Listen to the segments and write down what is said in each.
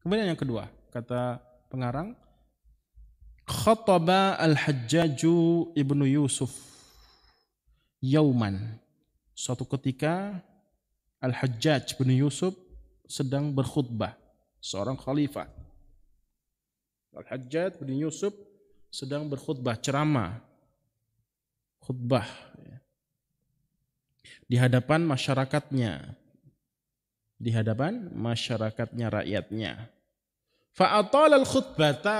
Kemudian yang kedua, kata pengarang, khataba al-Hajjaju ibnu Yusuf yauman. Suatu ketika Al-Hajjaj bin Yusuf sedang berkhutbah, seorang khalifah. Al-Hajjaj bin Yusuf sedang berkhutbah, ceramah, khutbah di hadapan masyarakatnya, rakyatnya. Fa'atal al-khutbata,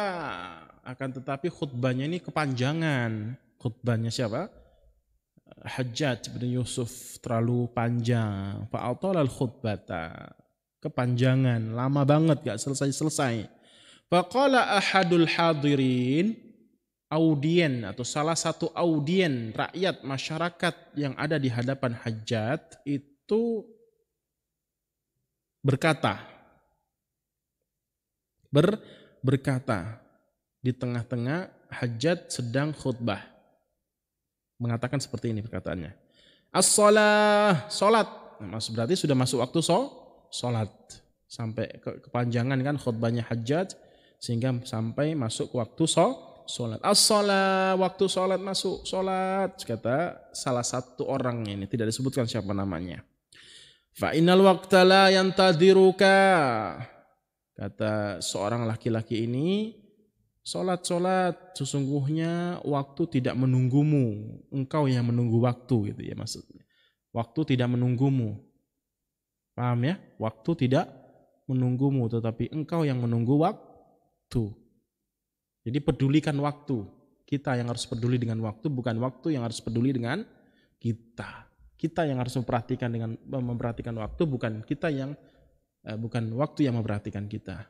akan tetapi khutbahnya ini kepanjangan. Khutbahnya siapa? Hajjaj bin Yusuf terlalu panjang. Fa'atal al-khutbata, kepanjangan, lama banget, gak selesai-selesai. Faqala ahadul hadirin, audien atau salah satu audien rakyat masyarakat yang ada di hadapan Hajjaj itu berkata, di tengah-tengah Hajjaj sedang khutbah, mengatakan seperti ini perkataannya, as-shalah, salat. Berarti sudah masuk waktu salat, sampai kepanjangan kan khutbahnya Hajjaj sehingga sampai masuk ke waktu salat. As-shalah, waktu salat masuk, salat, kata salah satu orang ini, tidak disebutkan siapa namanya. Fa innal waqta la yantadiruka, kata seorang laki-laki ini, salat, sesungguhnya waktu tidak menunggumu, engkau yang menunggu waktu, gitu ya maksudnya. Waktu tidak menunggumu, paham ya? Waktu tidak menunggumu, tetapi engkau yang menunggu waktu. Jadi pedulikan waktu. Kita yang harus peduli dengan waktu, bukan waktu yang harus peduli dengan kita. Kita yang harus memperhatikan waktu, bukan waktu yang memperhatikan kita.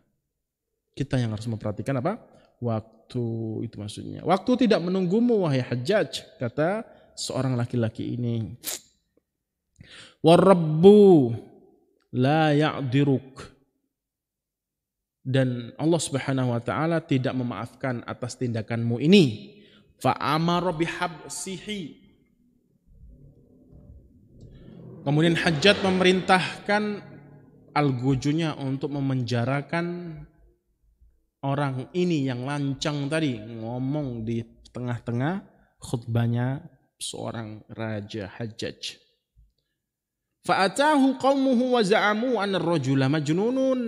Kita yang harus memperhatikan apa? Waktu, itu maksudnya. Waktu tidak menunggumu wahai Hajjaj, kata seorang laki-laki ini. Warabbu la ya'diruk, dan Allah Subhanahu wa taala tidak memaafkan atas tindakanmu ini. Fa amara bihabsihi, kemudian Hajjaj memerintahkan al-gujunya untuk memenjarakan orang ini yang lancang tadi, ngomong di tengah-tengah khutbahnya seorang raja Hajjaj. Fa'atahu qaumuhu wa za'amu anna ar-rajula majnunun.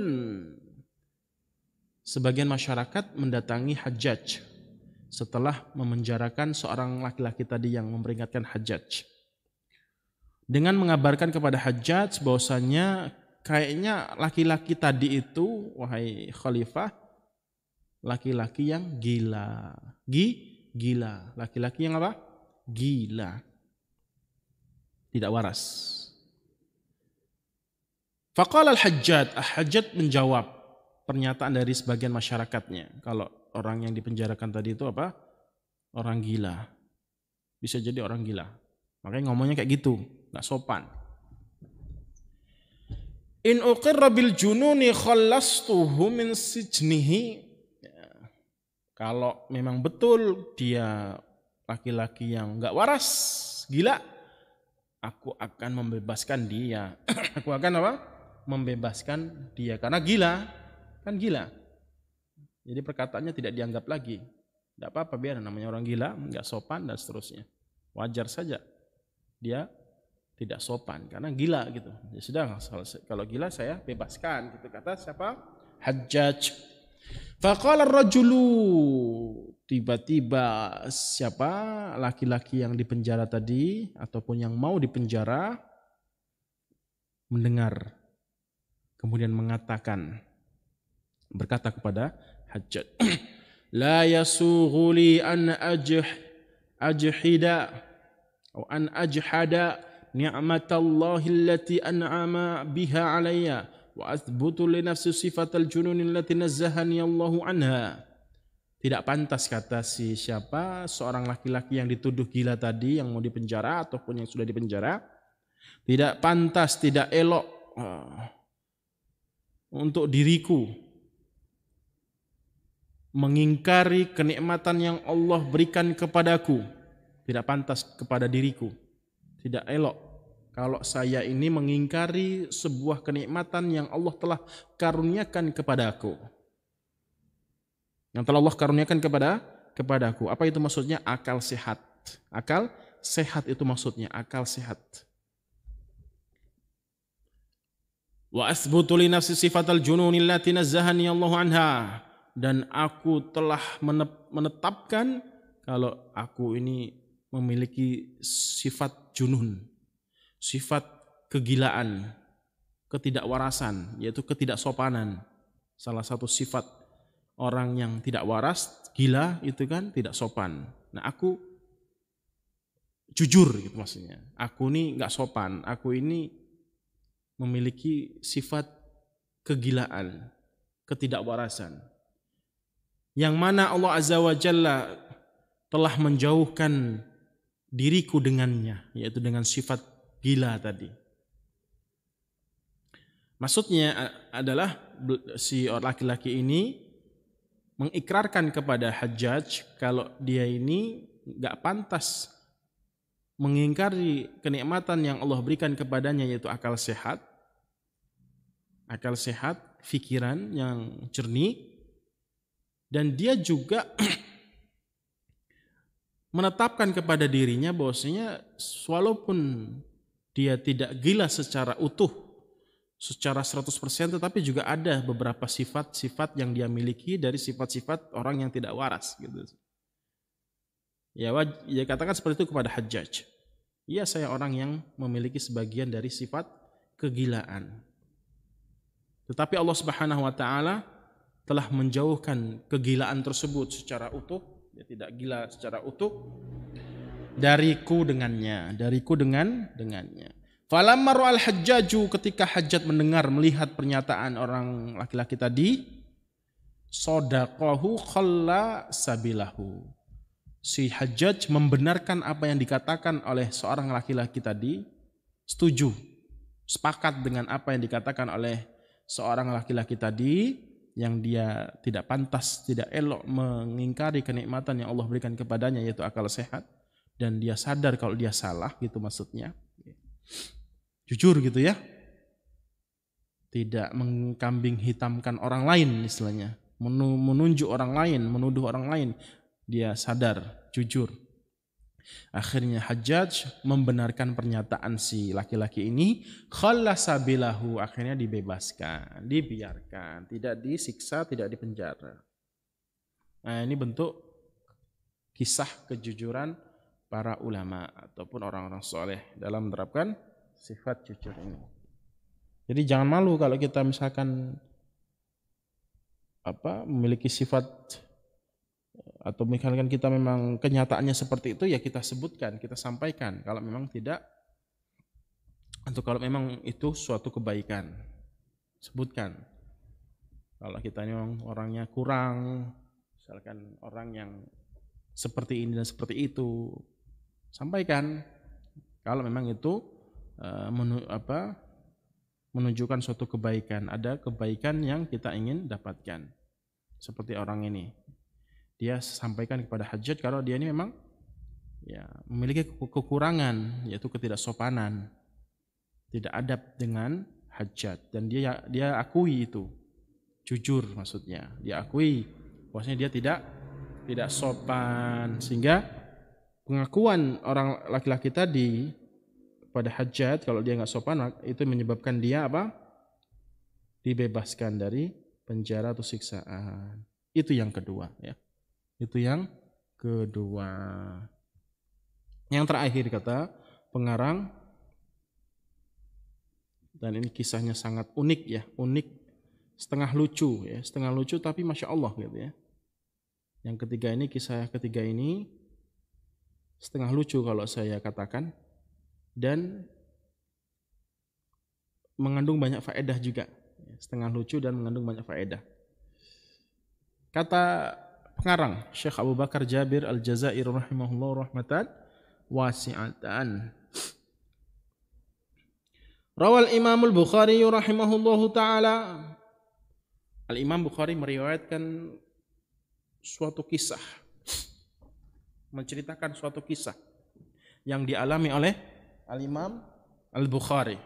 Sebagian masyarakat mendatangi Hajjaj setelah memenjarakan seorang laki-laki tadi yang memperingatkan Hajjaj, dengan mengabarkan kepada Hajjaj bahwasanya kayaknya laki-laki tadi itu, wahai khalifah, laki-laki yang gila. Gila. Laki-laki yang apa? Gila. Tidak waras. Faqala al-Hajjaj menjawab pernyataan dari sebagian masyarakatnya. Kalau orang yang dipenjarakan tadi itu apa? Orang gila. Bisa jadi orang gila. Makanya ngomongnya kayak gitu, gak sopan. In uqirra bil jununi khallastuhu min sijnihi. Kalau memang betul dia laki-laki yang gak waras, gila, aku akan membebaskan dia. Aku akan apa? Membebaskan dia karena gila. Kan gila. Jadi perkataannya tidak dianggap lagi. Tidak apa-apa, biar namanya orang gila, gak sopan dan seterusnya. Wajar saja dia tidak sopan karena gila gitu. Ya sudah, kalau gila saya bebaskan gitu, kata siapa? Hajjaj. Faqala ar-rajulu, tiba-tiba siapa laki-laki yang dipenjara tadi ataupun yang mau dipenjara mendengar, kemudian berkata kepada Hajjaj, la yasughu li an ajhida atau an ajhada ni'matallahi allati an'ama biha alayya wa athbutu li nafsi sifatal junun allati nazzahani Allahu anha. Tidak pantas, kata si siapa, seorang laki-laki yang dituduh gila tadi, yang mau dipenjara ataupun yang sudah dipenjara, tidak pantas, tidak elok untuk diriku mengingkari kenikmatan yang Allah berikan kepadaku. Tidak pantas kepada diriku, tidak elok kalau saya ini mengingkari sebuah kenikmatan yang Allah telah karuniakan kepadaku. Yang telah Allah karuniakan kepadaku. Apa itu maksudnya? Akal sehat. Akal sehat itu maksudnya, akal sehat. Wa asbutu li nafsi sifatal jununi allati nazzahani Allahu anha, dan aku telah menetapkan kalau aku ini memiliki sifat junun, sifat kegilaan, ketidakwarasan, yaitu ketidaksopanan. Salah satu sifat orang yang tidak waras, gila itu kan tidak sopan. Nah, aku jujur gitu maksudnya. Aku ini nggak sopan, aku ini memiliki sifat kegilaan, ketidakwarasan. Yang mana Allah Azza wa Jalla telah menjauhkan diriku dengannya, yaitu dengan sifat gila tadi. Maksudnya adalah si laki-laki ini mengikrarkan kepada Hajjaj kalau dia ini nggak pantas mengingkari kenikmatan yang Allah berikan kepadanya, yaitu akal sehat, pikiran yang jernih, dan dia juga menetapkan kepada dirinya bahwasanya walaupun dia tidak gila secara utuh, secara 100%, tetapi juga ada beberapa sifat-sifat yang dia miliki dari sifat-sifat orang yang tidak waras gitu. Ya katakan seperti itu kepada Hajjaj. Ya, saya orang yang memiliki sebagian dari sifat kegilaan. Tetapi Allah Subhanahu wa taala telah menjauhkan kegilaan tersebut secara utuh, dia tidak gila secara utuh dariku dengannya. Falamma ra'al Hajjaju, ketika Hajjaj melihat pernyataan orang laki-laki tadi, sadaqahu khalla sabilahu. Si Hajjaj membenarkan apa yang dikatakan oleh seorang laki-laki tadi, setuju, sepakat dengan apa yang dikatakan oleh seorang laki-laki tadi, yang dia tidak pantas, tidak elok mengingkari kenikmatan yang Allah berikan kepadanya, yaitu akal sehat, dan dia sadar kalau dia salah, gitu maksudnya. Jujur gitu ya, tidak mengkambing hitamkan orang lain istilahnya, menunjuk orang lain, menuduh orang lain. Dia sadar, jujur. Akhirnya Hajjaj membenarkan pernyataan si laki-laki ini, khallasabilahu, akhirnya dibebaskan, dibiarkan, tidak disiksa, tidak dipenjara. Nah, ini bentuk kisah kejujuran para ulama ataupun orang-orang soleh dalam menerapkan sifat jujur ini. Jadi jangan malu kalau kita misalkan memiliki sifat, atau misalkan kita memang kenyataannya seperti itu, ya kita sebutkan, kita sampaikan kalau memang tidak, atau kalau memang itu suatu kebaikan, sebutkan. Kalau kita memang orangnya kurang, misalkan orang yang seperti ini dan seperti itu, sampaikan. Kalau memang itu menunjukkan suatu kebaikan, ada kebaikan yang kita ingin dapatkan. Seperti orang ini, dia sampaikan kepada Hajjaj kalau dia ini memang ya memiliki kekurangan, yaitu ketidaksopanan, tidak adab dengan Hajjaj, dan dia akui itu, jujur maksudnya, dia akui bahwasanya dia tidak sopan, sehingga pengakuan orang laki-laki tadi pada Hajjaj kalau dia nggak sopan itu menyebabkan dia dibebaskan dari penjara atau siksaan. Itu yang kedua ya. Itu yang kedua. Yang terakhir kata pengarang, dan ini kisahnya sangat unik ya, unik, setengah lucu tapi masya Allah gitu ya. Yang ketiga ini, kisah ketiga ini setengah lucu kalau saya katakan, dan mengandung banyak faedah juga. Setengah lucu dan mengandung banyak faedah. Kata pengarang Syekh Abu Bakar Jabir Al-Jazair rahimahullah rahmatan wasi'atan. Rawal Imam Al-Bukhari rahimahullahu taala. Al-Imam Bukhari meriwayatkan suatu kisah, menceritakan suatu kisah yang dialami oleh Al-Imam Al-Bukhari.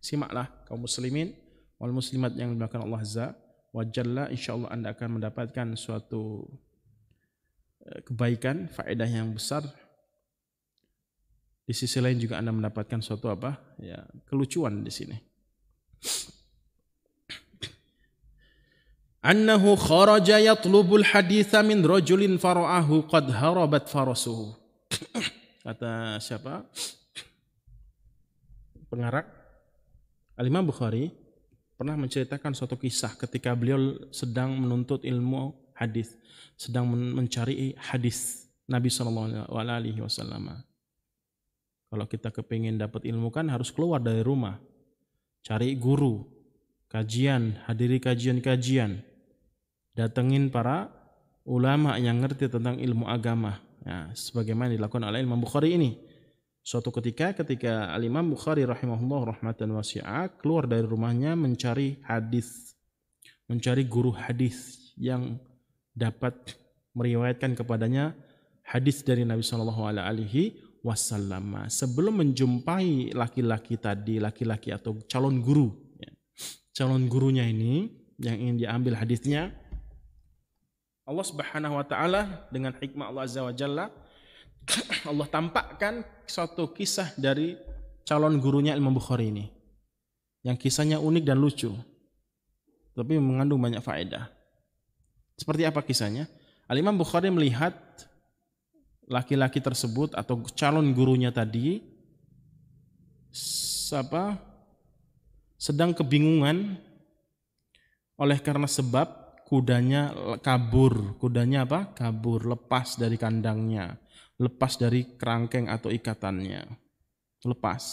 Simaklah kaum muslimin wal muslimat yang dimuliakan Allah Azza wa Jalla, insyaallah Anda akan mendapatkan suatu kebaikan, faedah yang besar. Di sisi lain juga Anda mendapatkan suatu kelucuan di sini. Annahu kharaja yatlubul haditha min rajulin fara'ahu qad harabat farasuhu. Kata siapa? Pengarang Al-Imam Bukhari pernah menceritakan suatu kisah ketika beliau sedang menuntut ilmu hadis, sedang mencari hadis Nabi SAW. Kalau kita kepingin dapat ilmu kan harus keluar dari rumah, cari guru, kajian, hadiri kajian-kajian, datengin para ulama yang ngerti tentang ilmu agama. Nah, sebagaimana dilakukan oleh Imam Bukhari ini. Suatu ketika Al-Imam Bukhari rahimahullah rahmatan wasi'ah keluar dari rumahnya mencari hadis, mencari guru hadis yang dapat meriwayatkan kepadanya hadis dari Nabi SAW. Sebelum menjumpai laki-laki atau calon guru, calon gurunya ini yang ingin diambil hadisnya, Allah Subhanahu wa taala dengan hikmah Allah Azza wa Jalla, Allah tampakkan suatu kisah dari calon gurunya Imam Bukhari ini, yang kisahnya unik dan lucu, tapi mengandung banyak faedah. Seperti apa kisahnya? Al-Imam Bukhari melihat laki-laki tersebut atau calon gurunya tadi sedang kebingungan oleh karena sebab kudanya kabur, lepas dari kandangnya, lepas dari kerangkeng atau ikatannya, lepas.